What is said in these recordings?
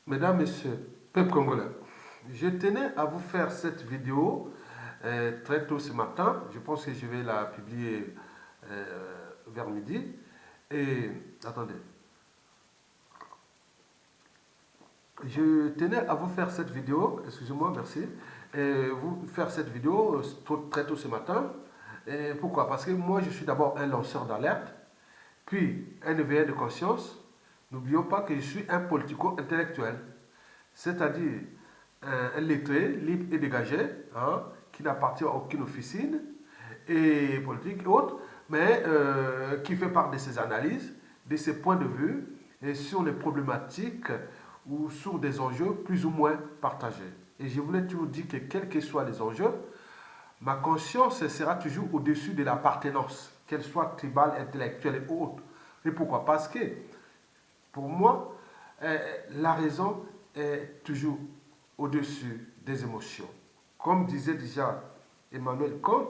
Mesdames, Messieurs, peuple congolais, je tenais à vous faire cette vidéo très tôt ce matin. Je pense que je vais la publier vers midi. Et attendez, je tenais à vous faire cette vidéo, excusez-moi, merci, et vous faire cette vidéo très tôt ce matin. Et pourquoi? Parce que moi, je suis d'abord un lanceur d'alerte, puis un éveillé de conscience. N'oublions pas que je suis un politico-intellectuel, c'est-à-dire un lettré libre et dégagé, hein, qui n'appartient à aucune officine et politique et autres, mais qui fait part de ses analyses, de ses points de vue et sur les problématiques ou sur des enjeux plus ou moins partagés. Et je voulais toujours dire que quels que soient les enjeux, ma conscience sera toujours au-dessus de l'appartenance, qu'elle soit tribale, intellectuelle et autre. Et pourquoi? Parce que pour moi, la raison est toujours au-dessus des émotions. Comme disait déjà Emmanuel Kant,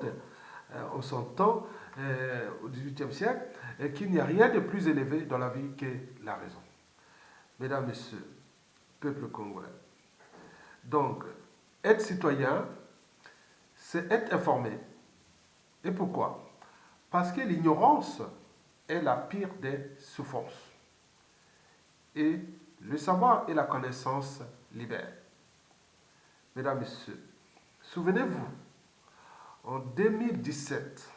en son temps, au XVIIIe siècle, qu'il n'y a rien de plus élevé dans la vie que la raison. Mesdames, Messieurs, peuple congolais. Donc, être citoyen, c'est être informé. Et pourquoi? Parce que l'ignorance est la pire des souffrances. Et le savoir et la connaissance libèrent. Mesdames, Messieurs, souvenez-vous, en 2017,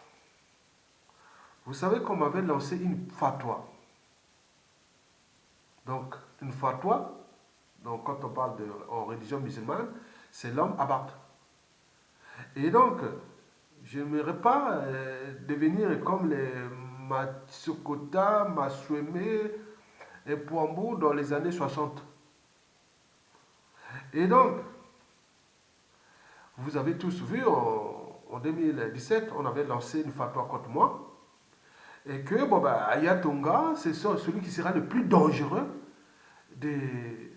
vous savez qu'on m'avait lancé une fatwa. Donc, une fatwa, donc quand on parle en religion musulmane, c'est l'homme abattre. Et donc, je n'aimerais pas devenir comme les Matsukota, Masweme et Pouambou dans les années 60. Et donc, vous avez tous vu, en 2017, on avait lancé une fatwa contre moi. Et que, bon, bah, Ayatonga, c'est celui qui sera le plus dangereux des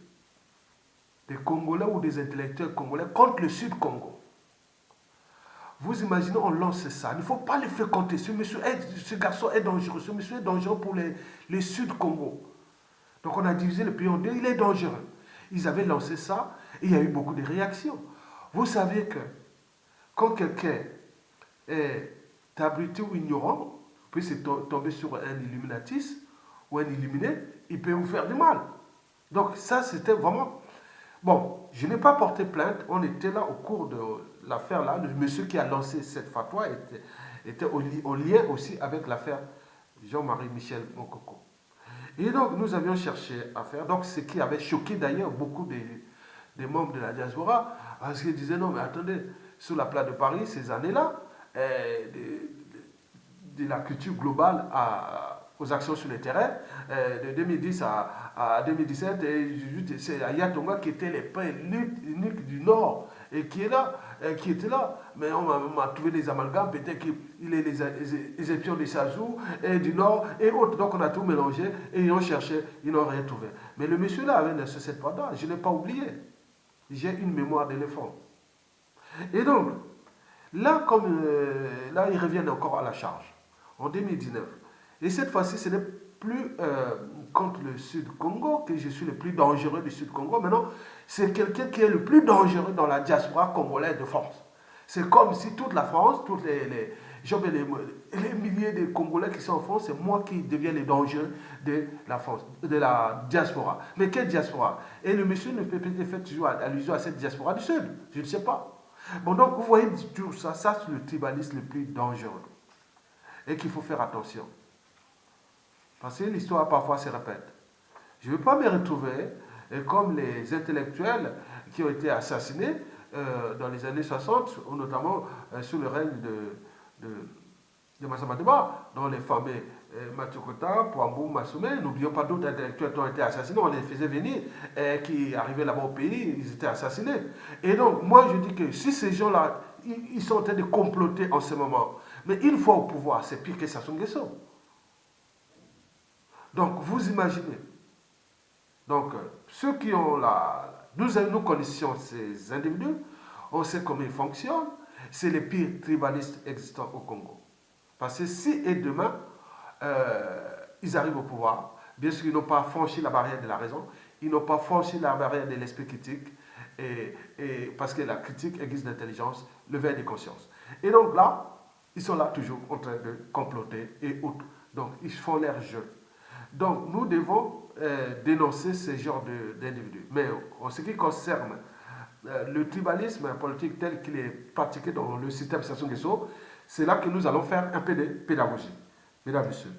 Congolais ou des intellectuels congolais contre le Sud-Congo. Vous imaginez, on lance ça. Il ne faut pas le fréquenter. Ce garçon est dangereux. Ce monsieur est dangereux pour les Sud-Congo. Donc on a divisé le pays en deux. Il est dangereux. Ils avaient lancé ça et il y a eu beaucoup de réactions. Vous savez que quand quelqu'un est abrité ou ignorant, puis c'est tomber sur un illuminatiste ou un illuminé, il peut vous faire du mal. Donc ça, c'était vraiment... Bon, je n'ai pas porté plainte, on était là au cours de l'affaire là, le monsieur qui a lancé cette fatwa était en lien aussi avec l'affaire Jean-Marie Michel Mokoko. Et donc nous avions cherché à faire, donc ce qui avait choqué d'ailleurs beaucoup des membres de la diaspora, parce qu'ils disaient non mais attendez, sur la place de Paris, ces années-là, de la culture globale aux actions sur le terrain, de 2010 à 2017, c'est Ayatonga qui était les pains uniques du Nord et qui est là, qui était là. Mais on m'a trouvé des amalgames, peut-être qu'il est les épions des Sajou et du Nord et autres. Donc on a tout mélangé et ils ont cherché, ils n'ont rien trouvé. Mais le monsieur là avait laissé cette pendant, je ne l'ai pas oublié. J'ai une mémoire d'éléphant. Et donc, là, là, ils reviennent encore à la charge en 2019. Et cette fois-ci, ce n'est plus contre le Sud-Congo que je suis le plus dangereux du Sud-Congo. Maintenant, c'est quelqu'un qui est le plus dangereux dans la diaspora congolaise de France. C'est comme si toute la France, tous les milliers de Congolais qui sont en France, c'est moi qui deviens le danger de la France, de la diaspora. Mais quelle diaspora? Et le monsieur ne peut pas faire toujours allusion à cette diaspora du Sud. Je ne sais pas. Bon, donc vous voyez tout ça, ça c'est le tribalisme le plus dangereux. Et qu'il faut faire attention. Parce que l'histoire parfois se répète. Je ne veux pas me retrouver comme les intellectuels qui ont été assassinés dans les années 60, ou notamment sous le règne de Massamba Deba, dont les fameux Matukota, Pouambou, Massoumé. N'oublions pas d'autres intellectuels qui ont été assassinés, on les faisait venir, qui arrivaient là-bas au pays, ils étaient assassinés. Et donc, moi je dis que si ces gens-là, ils sont en train de comploter en ce moment, mais une fois au pouvoir, c'est pire que Sassou Nguesso. Donc, vous imaginez. Donc, ceux qui ont nous connaissions ces individus, on sait comment ils fonctionnent, c'est les pires tribalistes existants au Congo. Parce que si et demain, ils arrivent au pouvoir, bien sûr ils n'ont pas franchi la barrière de la raison, ils n'ont pas franchi la barrière de l'esprit critique, parce que la critique aiguise l'intelligence, le verre des consciences. Et donc là, ils sont là toujours en train de comploter et autres. Donc, ils font leur jeu. Donc, nous devons dénoncer ce genre d'individus. Mais en ce qui concerne le tribalisme politique tel qu'il est pratiqué dans le système Sassou Nguesso, c'est là que nous allons faire un peu de pédagogie. Mesdames et messieurs,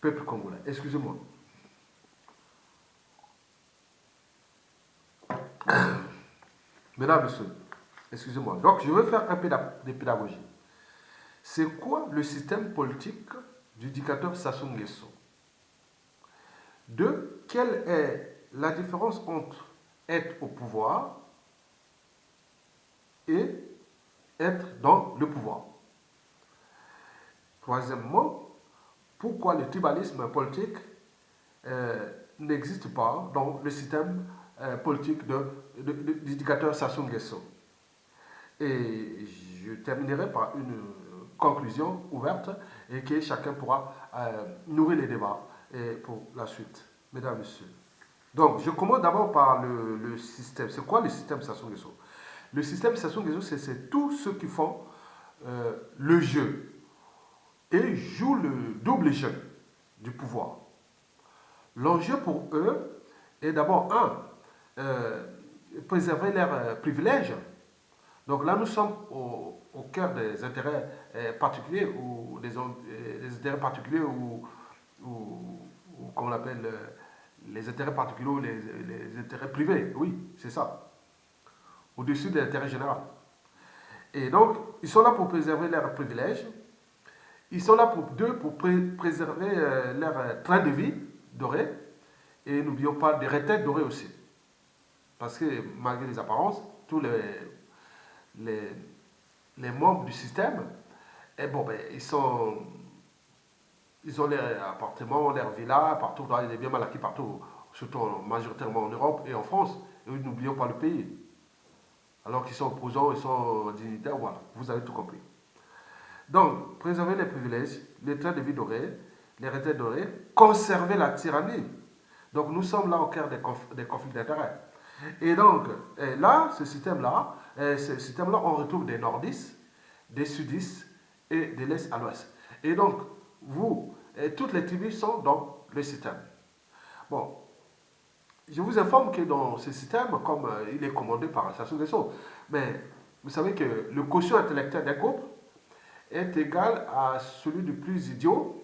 peuple congolais, excusez-moi. Mesdames et messieurs, excusez-moi. Donc, je veux faire un peu de pédagogie. C'est quoi le système politique du dictateur Sassou Nguesso? Deux, quelle est la différence entre être au pouvoir et être dans le pouvoir? Troisièmement, pourquoi le tribalisme politique n'existe pas dans le système politique du dictateur Sassou Nguesso? Et je terminerai par une conclusion ouverte et que chacun pourra nourrir les débats pour la suite, mesdames et messieurs. Donc, je commence d'abord par le système. C'est quoi le système Sassou Nguesso? Le système Sassou Nguesso, c'est tous ceux qui font le jeu et jouent le double jeu du pouvoir. L'enjeu pour eux est d'abord, préserver leurs privilèges. Donc là, nous sommes au cœur des intérêts particuliers ou des intérêts particuliers ou comme on l'appelle les intérêts particuliers ou les intérêts privés. Oui, c'est ça. Au-dessus de l'intérêt général. Et donc, ils sont là pour préserver leurs privilèges. Ils sont là pour préserver leur train de vie doré. Et n'oublions pas des retraites dorées aussi. Parce que malgré les apparences, tous les membres du système, ils ont leurs appartements, leurs villas, partout, il est bien mal acquis partout, surtout majoritairement en Europe et en France. Et n'oublions pas le pays. Alors qu'ils sont opposants, ils sont dignitaires, voilà, vous avez tout compris. Donc, préserver les privilèges, les trains de vie dorés, les retraites dorées, conserver la tyrannie. Donc, nous sommes là au cœur des conflits d'intérêts. Et donc, là, ce système-là, on retrouve des nordistes, des sudistes et de l'est à l'ouest. Et donc, toutes les tribus sont dans le système. Bon, je vous informe que dans ce système, comme il est commandé par Sassou Nguesso, mais vous savez que le quotient intellectuel d'un groupe est égal à celui du plus idiot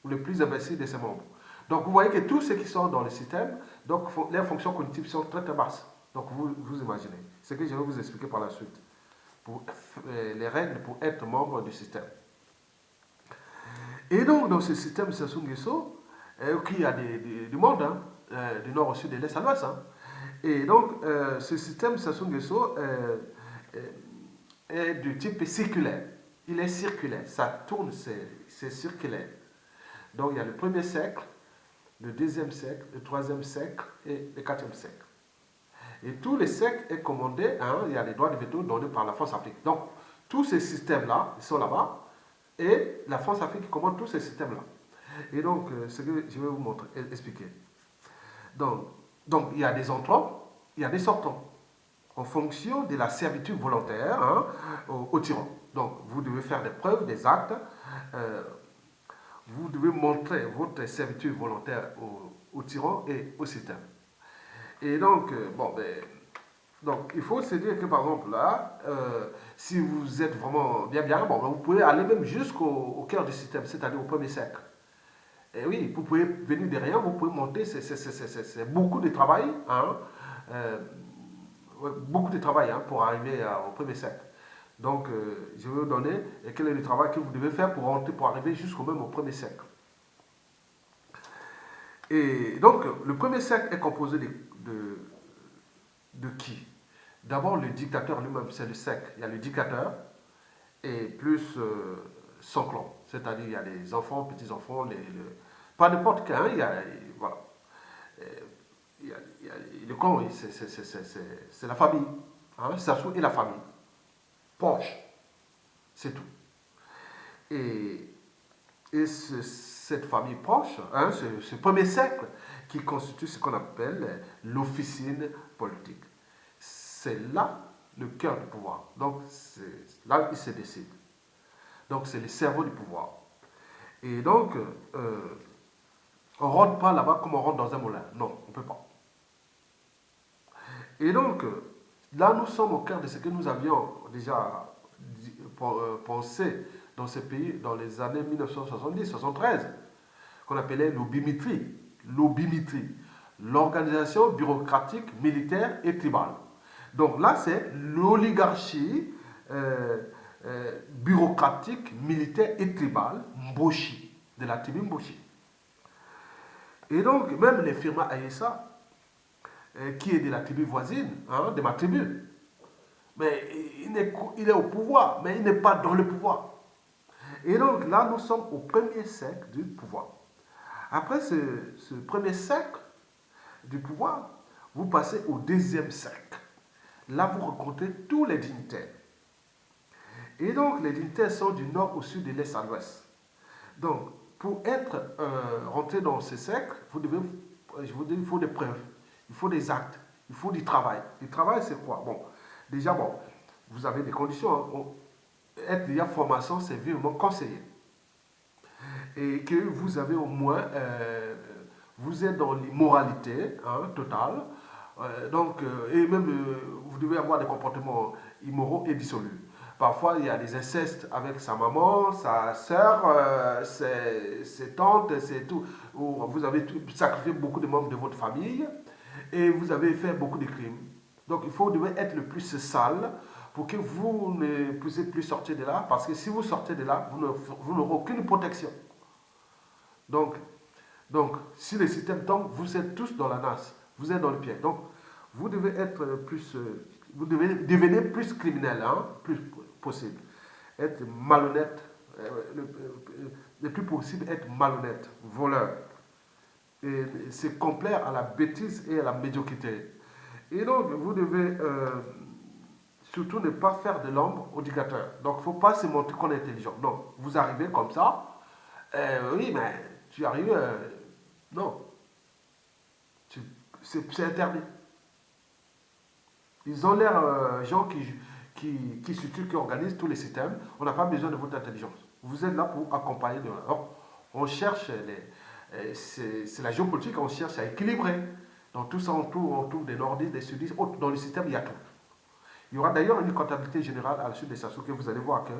ou le plus imbécile de ses membres. Donc vous voyez que tous ceux qui sont dans le système, donc leurs fonctions cognitives sont très très basses. Donc vous imaginez. C'est ce que je vais vous expliquer par la suite. Les règles pour être membre du système. Et donc dans ce système Sassou Nguesso, il y a du monde, du nord au sud, de l'est à l'ouest. Et donc ce système Sassou Nguesso est du type circulaire. Il est circulaire, ça tourne, c'est circulaire. Donc il y a le premier siècle, le deuxième siècle, le troisième siècle et le quatrième siècle. Et tous les siècles est commandé, il y a les droits de veto donnés par la France-Afrique. Donc tous ces systèmes-là, ils sont là-bas, et la France-Afrique commande tous ces systèmes-là. Et donc, ce que je vais vous montrer, expliquer. Donc il y a des entrants, il y a des sortants, en fonction de la servitude volontaire au tyran. Donc, vous devez faire des preuves, des actes. Vous devez montrer votre servitude volontaire au tyran et au système. Et donc, donc, il faut se dire que, par exemple, là, si vous êtes vraiment bien, vous pouvez aller même jusqu'au cœur du système, c'est-à-dire au premier siècle. Et oui, vous pouvez venir de rien, vous pouvez monter, c'est beaucoup de travail, beaucoup de travail pour arriver au premier siècle. Donc, je vais vous donner quel est le travail que vous devez faire pour arriver jusqu'au même au premier siècle. Et donc, le premier siècle est composé de qui? D'abord, le dictateur lui-même, c'est le siècle. Il y a le dictateur et plus son clan. C'est-à-dire, il y a les enfants, petits-enfants, pas n'importe quel, voilà. Il y a le clan, c'est la famille. Sassou et la famille. Proche. C'est tout. Et cette famille proche, ce premier siècle, qui constitue ce qu'on appelle l'officine politique. C'est là le cœur du pouvoir. Donc, c'est là il se décide. Donc, c'est le cerveau du pouvoir. Et donc, on ne rentre pas là-bas comme on rentre dans un moulin. Non, on ne peut pas. Et donc, là, nous sommes au cœur de ce que nous avions déjà pensé dans ces pays dans les années 1970-73, qu'on appelait l'obimitrie. L'obimitrie, l'organisation bureaucratique, militaire et tribale. Donc là, c'est l'oligarchie bureaucratique, militaire et tribale, Mboshi, de la tribu Mboshi. Et donc, même les firmas Aïssa, qui est de la tribu voisine, hein, de ma tribu, mais il est au pouvoir, mais il n'est pas dans le pouvoir. Et donc là, nous sommes au premier siècle du pouvoir. Après ce premier siècle du pouvoir, vous passez au deuxième siècle. Là, vous rencontrez tous les dignitaires. Et donc, les dignitaires sont du nord au sud, de l'est à l'ouest. Donc, pour être rentré dans ce siècle, je vous dis, il faut des preuves, il faut des actes, il faut du travail. Le travail, c'est quoi? Bon, déjà, bon, vous avez des conditions. Hein. Être déjà formation, c'est vivement conseiller. Et que vous avez au moins, vous êtes dans l'immoralité hein, totale. Et même, vous devez avoir des comportements immoraux et dissolus. Parfois, il y a des incestes avec sa maman, sa soeur, ses tantes, c'est tout. Vous avez sacrifié beaucoup de membres de votre famille et vous avez fait beaucoup de crimes. Donc, vous devez être le plus sale pour que vous ne puissiez plus sortir de là. Parce que si vous sortez de là, vous n'aurez aucune protection. Donc, si le système tombe, vous êtes tous dans la nasse. Vous êtes dans le pied. Donc, vous devez être plus... vous devez devenir plus criminel, hein, plus possible. Être malhonnête, le plus possible, être malhonnête, voleur. Et c'est complaire à la bêtise et à la médiocrité. Et donc, vous devez surtout ne pas faire de l'ombre au dictateur. Donc, il ne faut pas se montrer qu'on est intelligent. Non, vous arrivez comme ça. Oui, mais tu arrives... non. C'est interdit. Ils ont l'air gens qui structurent, qui organisent tous les systèmes. On n'a pas besoin de votre intelligence. Vous êtes là pour accompagner. Alors, on cherche, c'est la géopolitique, on cherche à équilibrer. Dans tout ça, on trouve des nordistes, des sudistes. Dans le système, il y a tout. Il y aura d'ailleurs une comptabilité générale à la suite de Sassou que vous allez voir que,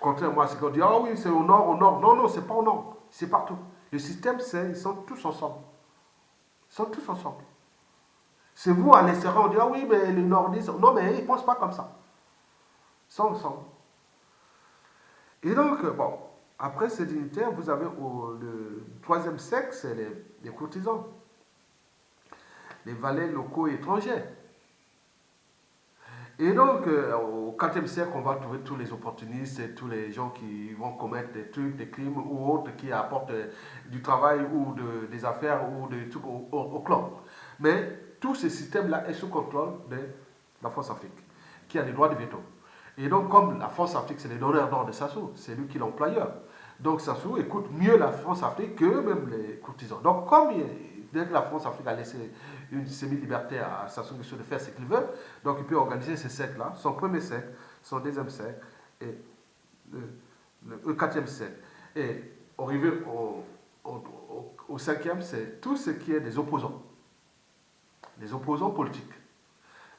contrairement à ce qu'on dit, ah oui, c'est au nord, au nord. Non, non, c'est pas au nord, c'est partout. Le système, ils sont tous ensemble. Ils sont tous ensemble. C'est vous, à l'extérieur, on dit, ah oui, mais les nordistes, non, mais ils ne pensent pas comme ça. Ils sont ensemble. Et donc, bon, après ces dignitaires, vous avez le troisième siècle, c'est les courtisans, les valets locaux et étrangers. Et donc, au IVe siècle, on va trouver tous les opportunistes et tous les gens qui vont commettre des trucs, des crimes ou autres qui apportent du travail ou des affaires ou des trucs au club. Mais tout ce système-là est sous contrôle de la France Afrique, qui a les droits de veto. Et donc, comme la France Afrique, c'est le donneur d'ordre de Sassou, c'est lui qui est l'employeur. Donc, Sassou écoute mieux la France Afrique que même les courtisans. Donc, dès que la France Afrique a laissé une semi-liberté à Sassou Nguesso de faire ce qu'il veut, donc il peut organiser ces siècles-là, son premier siècle, son deuxième siècle et le quatrième siècle. Et arrivé au cinquième, c'est tout ce qui est des opposants politiques.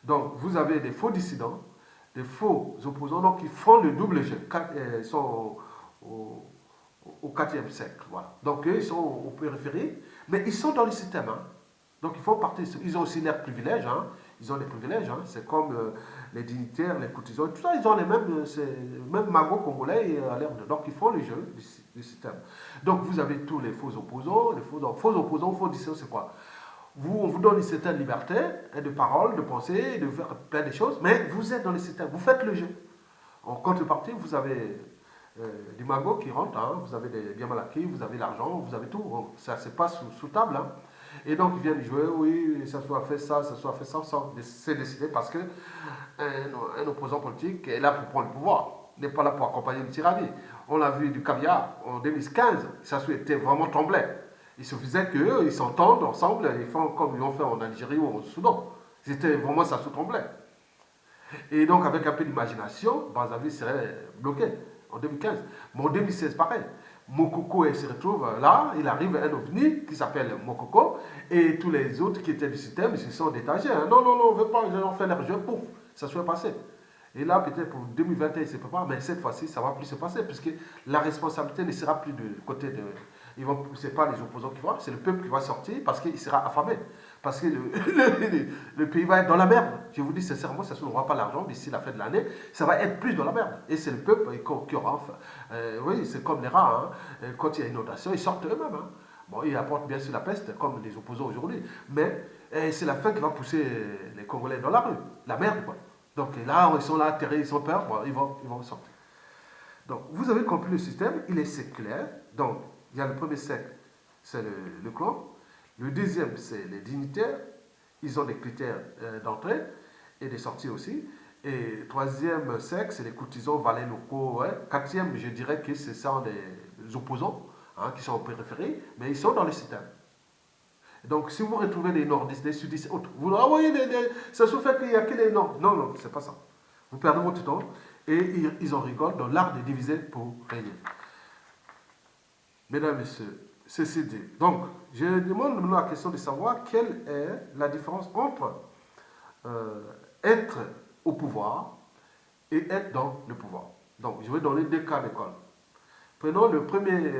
Donc vous avez des faux dissidents, des faux opposants, donc qui font le double jeu. Ils sont au quatrième siècle. Voilà. Donc eux, ils sont au périphérie, mais ils sont dans le système. Hein. Donc ils font partie, ils ont aussi leurs privilèges. Hein. Ils ont des privilèges. Hein. C'est comme les dignitaires, les courtisans, tout ça, ils ont les mêmes magots congolais à l'air de. Donc ils font le jeu du système. Donc vous avez tous les faux opposants. Faux opposants, faux dissidents, c'est quoi? On vous donne une certaine liberté de parole, de penser, de faire plein de choses, mais vous êtes dans le système, vous faites le jeu. En contrepartie, vous avez des magots qui rentrent, hein, vous avez des biens mal acquis, vous avez l'argent, vous avez tout. Bon, ça ne se passe sous table. Hein. Et donc, ils viennent jouer, oui, ça soit fait ça, c'est décidé parce qu'un opposant politique est là pour prendre le pouvoir, n'est pas là pour accompagner une tyrannie. On l'a vu du caviar en 2015, ça était vraiment tremblé. Il suffisait qu'ils s'entendent ensemble, ils font comme ils ont fait en Algérie ou au Soudan. C'était vraiment ça se tremblait. Et donc, avec un peu d'imagination, Brazzaville serait bloqué en 2015. Mais en 2016, pareil. Mokoko se retrouve là, il arrive un ovni qui s'appelle Mokoko, et tous les autres qui étaient du système, ils se sont détachés. Hein. Non, non, non, on ne veut pas, ils ont fait leur jeu, pouf, ça soit passé. Et là, peut-être pour 2021, il ne se peut pas, mais cette fois-ci, ça ne va plus se passer, puisque la responsabilité ne sera plus du côté de... Ce n'est pas les opposants qui vont, c'est le peuple qui va sortir, parce qu'il sera affamé. Parce que le pays va être dans la merde. Je vous dis sincèrement, ça ne aura pas l'argent d'ici la fin de l'année, ça va être plus dans la merde. Et c'est le peuple qui aura... Enfin, oui, c'est comme les rats, hein. Quand il y a une inondation, ils sortent eux-mêmes. Hein. Bon, ils apportent bien sûr la peste, comme les opposants aujourd'hui. Mais c'est la fin qui va pousser les Congolais dans la rue. La merde, quoi. Donc là, ils sont là, atterrés, ils ont peur, bon, ils vont sortir. Donc, vous avez compris le système, il est séculaire. Donc, il y a le premier cercle, c'est le clan. Le deuxième, c'est les dignitaires. Ils ont des critères d'entrée et de sortie aussi. Et troisième cercle, c'est les courtisans, valets locaux. Ouais. Quatrième, je dirais que ce sont des opposants hein, qui sont au périphérie, mais ils sont dans le système. Donc, si vous retrouvez des nordistes, des sudistes, autres, vous envoyez ça se fait qu'il n'y a que les nord. Non, non, c'est pas ça. Vous perdez votre temps et ils en rigolent dans l'art de diviser pour régner. Mesdames, Messieurs, ceci dit. Donc, je demande maintenant la question de savoir quelle est la différence entre être au pouvoir et être dans le pouvoir. Donc, je vais donner deux cas d'école. Prenons le premier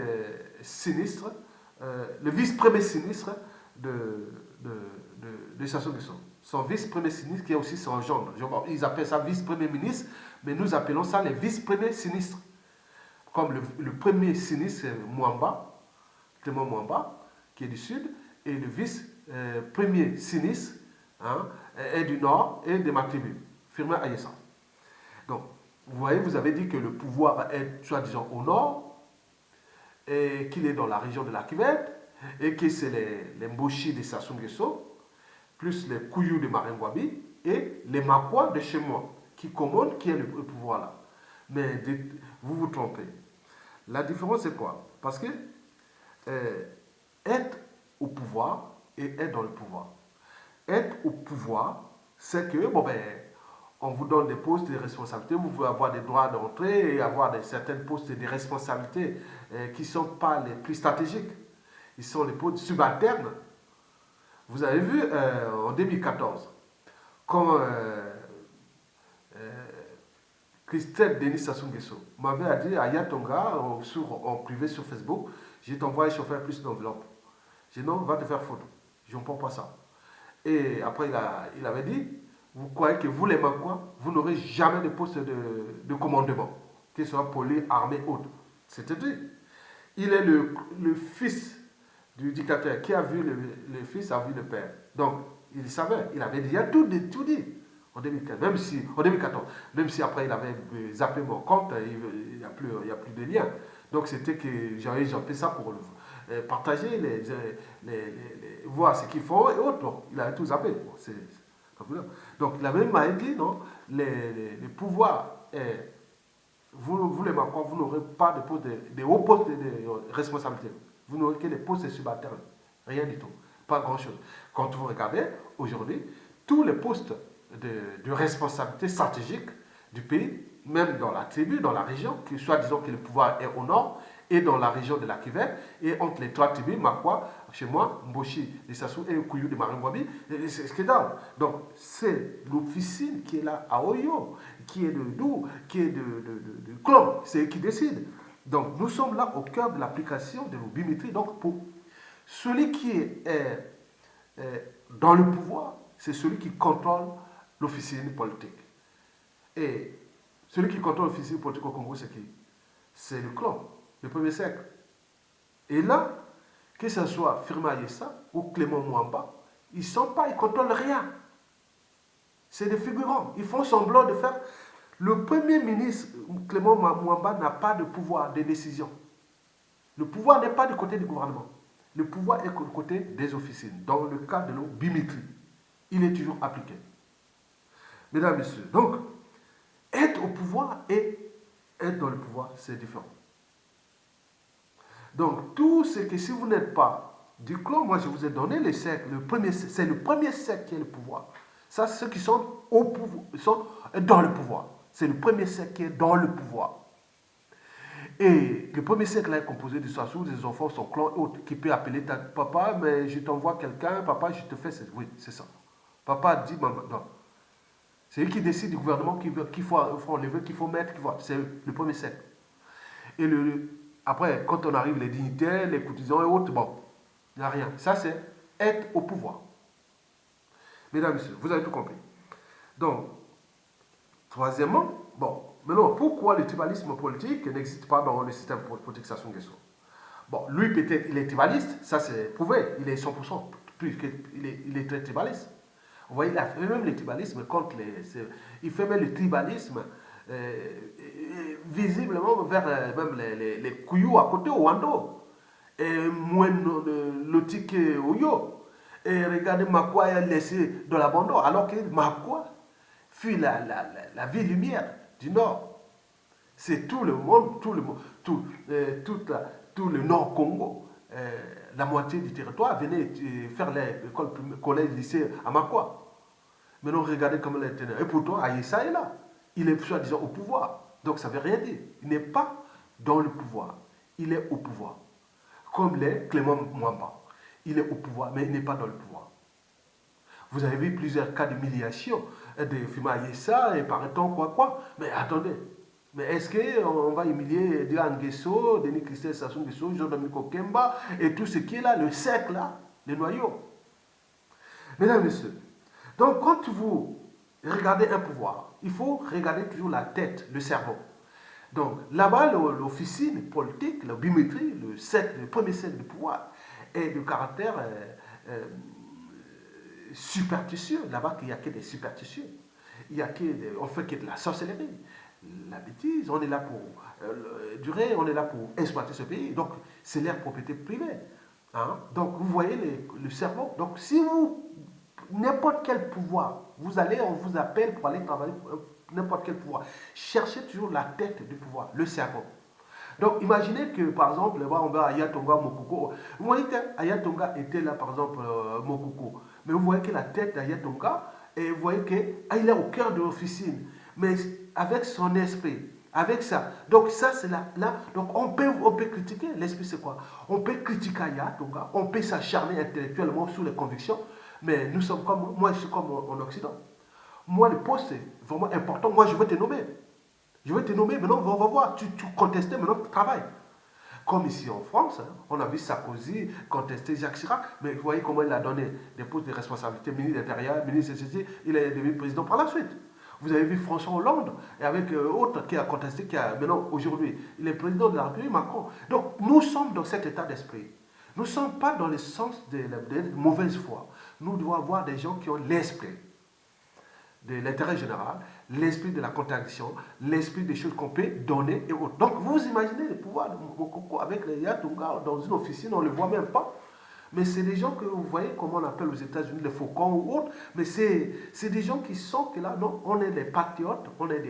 sinistre, le vice-premier sinistre de Sassou Nguesso. Son vice-premier sinistre qui est aussi son gendre. Ils appellent ça vice-premier ministre, mais nous appelons ça les vice-premiers sinistres. Comme le premier sinistre, c'est Mwamba, Clément Mwamba, qui est du sud, et le vice-premier sinistre hein, est du nord et de ma tribu, Firmin Ayessa. Donc, vous voyez, vous avez dit que le pouvoir est soi-disant au nord, et qu'il est dans la région de la Cuvette, et que c'est les Mboshi de Sassou Nguesso, plus les Kouyou de Maringwabi, et les Makwa de chez moi, qui commandent, qui est le pouvoir là. Mais vous vous trompez. La différence, c'est quoi? Parce que être au pouvoir et être dans le pouvoir. Être au pouvoir, c'est que, bon ben, on vous donne des postes de responsabilité, vous pouvez avoir des droits d'entrée et avoir certains postes de responsabilité qui ne sont pas les plus stratégiques. Ils sont les postes subalternes. Vous avez vu en 2014, quand Christelle Denis Sassou Nguesso m'avait dit à Yatonga, en privé sur Facebook, je t'envoie chauffer plus d'enveloppe. J'ai dit non, va te faire foutre. Je ne prends pas ça. Et après, il avait dit, vous croyez que vous les Makwa, vous n'aurez jamais de poste de commandement, que ce soit poli, armée, autre. C'était dit. Il est le fils du dictateur. Qui a vu le fils a vu le père. Donc, il savait, il avait déjà tout dit. En 2015, en 2014, même si après il avait zappé mon compte, il n'y a plus de lien. Donc c'était que j'avais fait ça pour partager, voir ce qu'ils font et autres. Donc, il avait tout zappé. Donc il avait même dit, non, les pouvoirs, vous les Macron, vous n'aurez pas de poste de hauts postes de responsabilité. Vous n'aurez que des postes subalternes. Rien du tout. Pas grand-chose. Quand vous regardez, aujourd'hui, tous les postes de responsabilité stratégique du pays, même dans la tribu, dans la région, que soit disons que le pouvoir est au nord, et dans la région de la Kivette, et entre les trois tribus, Makwa, chez moi, Mboshi, les Sassou et Kouyou de Maringwabi, c'est ce qui est là. Donc, c'est l'officine qui est là à Oyo, qui est de Dou, qui est de Clon, c'est eux qui décident. Donc, nous sommes là au cœur de l'application de l'obimétrie. Donc, pour celui qui est dans le pouvoir, c'est celui qui contrôle l'officine politique. Et celui qui contrôle l'officine politique au Congo, c'est qui? C'est le clan, le premier siècle. Et là, que ce soit Firmin Ayessa ou Clément Mwamba, ils ne contrôlent rien. C'est des figurants. Ils font semblant de faire. Le premier ministre, Clément Mwamba, n'a pas de pouvoir de décision. Le pouvoir n'est pas du côté du gouvernement. Le pouvoir est du côté des officines, dans le cas de l'obimétrie. Il est toujours appliqué. Mesdames, Messieurs, donc, être au pouvoir et être dans le pouvoir, c'est différent. Donc, tout ce que si vous n'êtes pas Duclos, moi je vous ai donné les siècles. C'est le premier siècle qui est le pouvoir. Ça, c'est ceux qui sont au pouvoir, sont dans le pouvoir. C'est le premier siècle qui est dans le pouvoir. Et le premier siècle est composé de Sassou, des enfants, son clan et autres, qui peut appeler ta papa, mais je t'envoie quelqu'un, papa, je te fais. Oui, c'est ça. Papa dit, maman, non. C'est lui qui décide du gouvernement qu'il faut enlever, qu'il faut mettre, c'est le premier siècle. Et après, quand on arrive, les dignitaires, les courtisans et autres, bon, il n'y a rien. Ça, c'est être au pouvoir. Mesdames et messieurs, vous avez tout compris. Donc, troisièmement, bon, maintenant, pourquoi le tribalisme politique n'existe pas dans le système politique Sassou Nguesso? Bon, lui, peut-être, il est tribaliste, ça c'est prouvé, il est 100%, il est très tribaliste. Vous voyez, il a fait même le tribalisme contre il fait même le tribalisme visiblement vers même les Kouyou à côté, au Wando. Et moins l'Otique Oyo. Et regardez Makwa est laissé dans l'abandon, alors que Makwa fut la ville lumière du Nord. C'est tout le monde, tout le Nord Congo. La moitié du territoire venait faire l'école, collège, lycée à Makwa. Maintenant, regardez comment il est tenu. Et pourtant, Aïssa est là. Il est soi-disant au pouvoir. Donc, ça ne veut rien dire. Il n'est pas dans le pouvoir. Il est au pouvoir. Comme l'est Clément Mwamba. Il est au pouvoir, mais il n'est pas dans le pouvoir. Vous avez vu plusieurs cas d'humiliation de Fima Aïssa et paraît-on quoi. Mais attendez. Mais est-ce qu'on va humilier Diane Nguesso, Denis Christel Sassou Nguesso, Jean-Dominique Okemba et tout ce qui est là, le cercle là, les noyaux? Mesdames et messieurs, donc, quand vous regardez un pouvoir, il faut regarder toujours la tête, le cerveau. Donc, là-bas, l'officine politique, la bimétrie, le premier cercle de pouvoir, est de caractère superstitieux. Là-bas, il n'y a que des superstitieux. On fait que de la sorcellerie, la bêtise. On est là pour durer, on est là pour exploiter ce pays. Donc, c'est leur propriété privée. Hein? Donc, vous voyez le cerveau. Donc, si vous n'importe quel pouvoir, on vous appelle pour aller travailler pour n'importe quel pouvoir. Cherchez toujours la tête du pouvoir, le cerveau. Donc imaginez que par exemple, on va à Ayatonga, Mokoko. Vous voyez qu'Ayatonga était là par exemple, Mokoko. Mais vous voyez que la tête d'Ayatonga, et vous voyez qu'il est au cœur de l'officine. Mais avec son esprit, avec ça. Donc ça c'est là. Donc on peut critiquer. L'esprit c'est quoi? On peut critiquer Ayatonga, on peut s'acharner intellectuellement sur les convictions. Mais nous sommes comme, moi je suis comme en Occident. Moi le poste c'est vraiment important. Moi je veux te nommer. Je veux te nommer, maintenant on va voir. Tu contestais, maintenant tu travailles. Comme ici en France, hein, on a vu Sarkozy contester Jacques Chirac, mais vous voyez comment il a donné des postes de responsabilité, ministre de l'Intérieur, ministre de ceci, il est devenu président par la suite. Vous avez vu François Hollande, et avec autre qui a contesté, maintenant aujourd'hui, il est président de la République, Macron. Donc nous sommes dans cet état d'esprit. Nous ne sommes pas dans le sens de mauvaise foi. Nous devons avoir des gens qui ont l'esprit de l'intérêt général, l'esprit de la contradiction, l'esprit des choses qu'on peut donner et autres. Donc vous imaginez le pouvoir de Mokoko avec les Yatunga dans une officine, on ne le voit même pas. Mais c'est des gens que vous voyez, comme on appelle aux États-Unis les faucons ou autres, mais c'est des gens qui sont que là, non, on est des patriotes, on est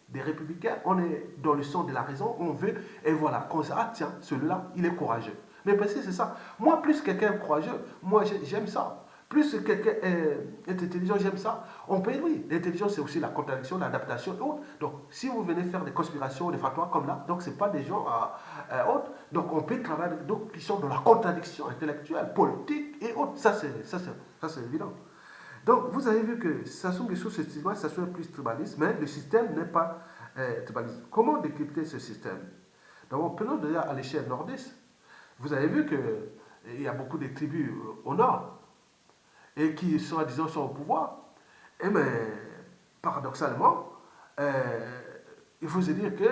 des républicains, on est dans le sens de la raison, on veut, et voilà, qu'on se dit, ah tiens, celui-là, il est courageux. Mais parce que c'est ça. Moi, plus quelqu'un est courageux, moi j'aime ça. Plus quelqu'un est intelligent, j'aime ça. On peut, oui, l'intelligence c'est aussi la contradiction, l'adaptation et autres. Donc, si vous venez faire des conspirations, des fatwas comme là, donc ce n'est pas des gens autres. Donc, on peut travailler avec d'autres qui sont dans la contradiction intellectuelle, politique et autres. Ça, c'est évident. Donc, vous avez vu que Sassou Nguesso, ce système, ça soit plus tribaliste, mais le système n'est pas tribaliste. Comment décrypter ce système? Donc, prenons déjà à l'échelle nordiste. Vous avez vu qu'il y a beaucoup de tribus au nord et qui, soi-disant, sont au pouvoir. Et mais, paradoxalement, il faut se dire que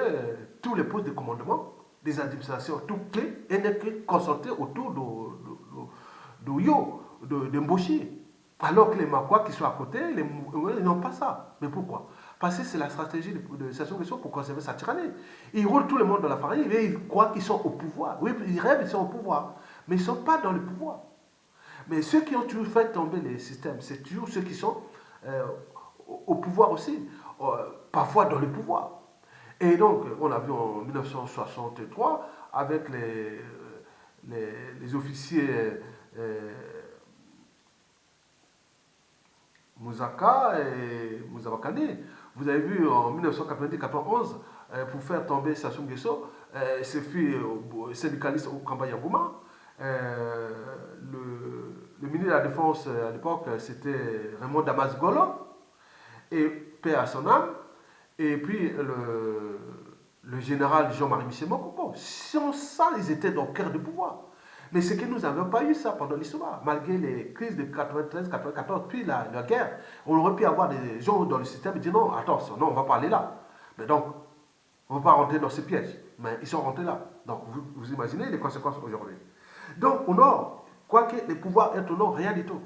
tous les postes de commandement, des administrations, toutes clés, n'est que concentré autour de Yo, de Mboshi. Alors que les Makwa qui sont à côté, ils n'ont pas ça. Mais pourquoi? Parce que c'est la stratégie de Sassou Nguesso pour conserver sa tyrannie. Ils roulent tout le monde dans la farine et ils croient qu'ils sont au pouvoir. Oui, ils rêvent, ils sont au pouvoir. Mais ils ne sont pas dans le pouvoir. Mais ceux qui ont toujours fait tomber les systèmes, c'est toujours ceux qui sont au pouvoir aussi, parfois dans le pouvoir. Et donc, on a vu en 1963, avec les officiers Mouzaka et Mouzabakane. Vous avez vu en 1990-91, pour faire tomber Sassou Nguesso, ce fut syndicaliste au Kambaya Gouma. Le ministre de la Défense à l'époque, c'était Raymond Damas Golo, et paix à son âme. Et puis le général Jean-Marie Michel Mokoko. Sans ça, ils étaient dans le cœur du pouvoir. Mais c'est que nous n'avons pas eu ça pendant l'histoire. Malgré les crises de 93, 94, puis la guerre, on aurait pu avoir des gens dans le système qui disent non, attention, non, on ne va pas aller là. Mais donc, on ne va pas rentrer dans ces pièges. Mais ils sont rentrés là. Donc, vous imaginez les conséquences aujourd'hui. Donc, au nord, quoique les pouvoirs aient au nord, rien du tout.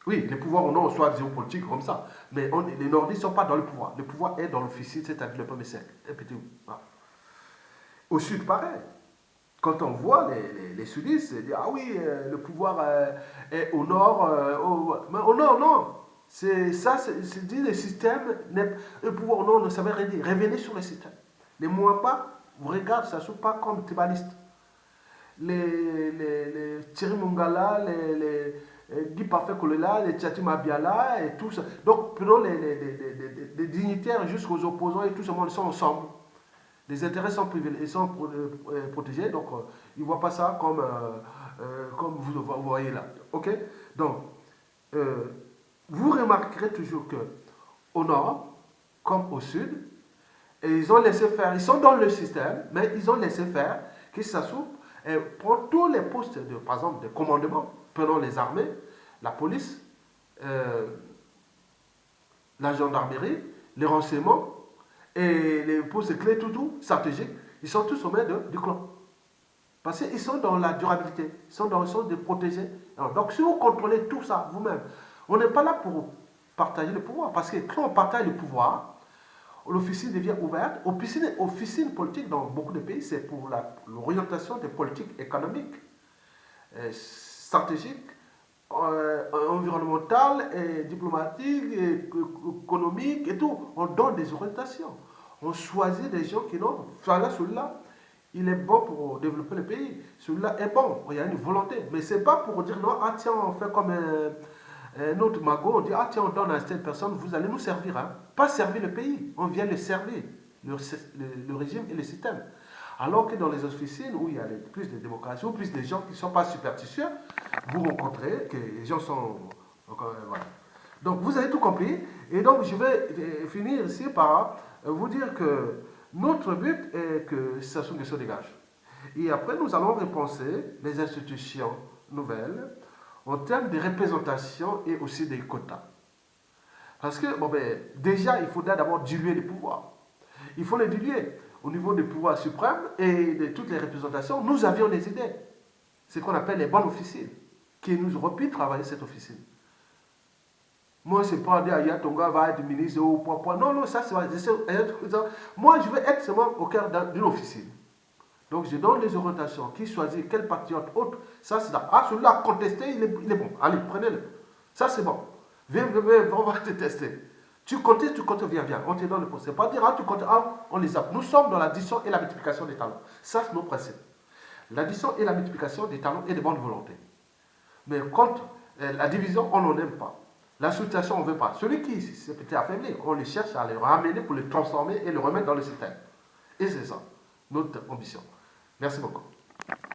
Oui, les pouvoirs au nord, soit géopolitiques comme ça. Mais les nordistes ne sont pas dans le pouvoir. Le pouvoir est dans l'officier, c'est-à-dire le premier cercle. Voilà. Au sud, pareil. Quand on voit les sudistes dire ah oui, le pouvoir est au nord, mais au nord, non. C'est ça, c'est dit le système, le pouvoir au nord ne savait rien dire. Revenez sur le système. Les Mouamba, vous regardez, ça ne sont pas comme tribalistes. Les Thierry Mungala, les Guy Parfait Kolela, les Tchati Mabiala et tout ça. Donc, prenons les dignitaires jusqu'aux opposants et tout ce monde, ils sont ensemble. Les intérêts sont protégés, donc ils ne voient pas ça comme vous voyez là. Ok. Donc, vous remarquerez toujours que au nord, comme au sud, et ils ont laissé faire, ils sont dans le système, mais ils ont laissé faire que ça s'ouvre et prend tous les postes, par exemple, de commandement, prenons les armées, la police, la gendarmerie, les renseignements, et les postes clés, tout, stratégiques, ils sont tous au mains du clan. Parce qu'ils sont dans la durabilité, ils sont dans le sens de protéger. Alors, donc, si vous contrôlez tout ça vous-même, on n'est pas là pour partager le pouvoir. Parce que quand on partage le pouvoir, l'officine devient ouverte. Officine politique dans beaucoup de pays, c'est pour l'orientation des politiques économiques, stratégiques, environnementales, et diplomatiques, et économiques et tout. On donne des orientations. On choisit des gens qui n'ont pas celui-là. Il est bon pour développer le pays. Celui-là est bon. Il y a une volonté. Mais ce n'est pas pour dire non, ah tiens, on fait comme un autre magot. On dit, ah tiens, on donne à cette personne, vous allez nous servir. Hein. Pas servir le pays. On vient le servir. Le régime et le système. Alors que dans les officines où il y a plus de démocratie, ou plus de gens qui ne sont pas superstitieux, vous rencontrez que les gens sont... Voilà. Donc vous avez tout compris. Et donc je vais finir ici par vous dire que notre but est que Sassou Nguesso dégage. Et après nous allons repenser les institutions nouvelles en termes de représentation et aussi des quotas. Parce que déjà il faudra d'abord diluer les pouvoirs. Il faut les diluer. Au niveau du pouvoir suprême et de toutes les représentations, nous avions des idées. Ce qu'on appelle les bonnes officines, qui nous auraient pu travailler cette officine. Moi, c'est pas dire Aya Tonga va être ministre ou point. Non, ça c'est... Moi, je veux être seulement au cœur d'une officine. Donc, je donne les orientations. Qui choisit, quel patriote, autre. Ça, c'est là. Ah, celui-là à contester, il est bon. Allez, prenez-le. Ça, c'est bon. Viens, on va te tester. Tu comptes, viens. On te donne le poste. C'est pas dire, ah, tu comptes, ah, on les zappe. Nous sommes dans l'addition et la multiplication des talents. Ça, c'est nos principes. L'addition et la multiplication des talents et des bonnes volontés. Mais contre la division, on n'en aime pas. L'association, on ne veut pas. Celui qui s'est peut-être affaibli, on les cherche à les ramener pour les transformer et les remettre dans le système. Et c'est ça, notre ambition. Merci beaucoup.